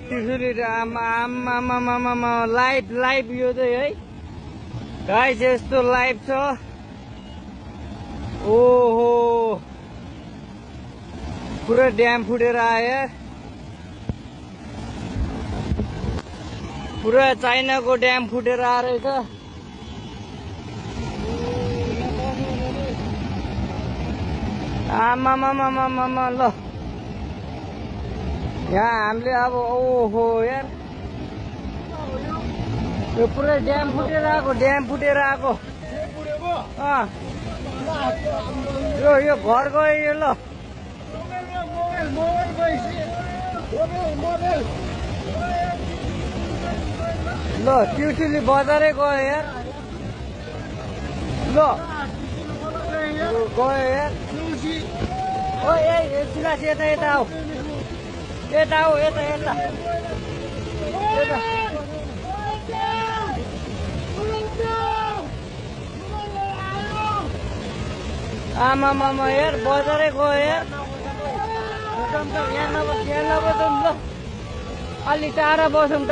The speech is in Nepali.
त्रिशुली लाइभ यो चाहिँ है गाइस यस्तो लाइभ छ। ओहो पुरा ड्याम फुटेर आयो, पुरा चाइनाको ड्याम फुटेर आएछ। आमामामामामा ल यहाँ हामीले अब ओहो यार यो पुरै ड्याम फुटेर आएको, यो घर गयो यो। ल त्रिशुली बजारै गयो यार, ल गयो यार। ओ ए सिलासी यता आऊ, यता आमामामा यार बजारै गयो यार। यहाँ नबसौँ ल, अलि टाढा बसौँ।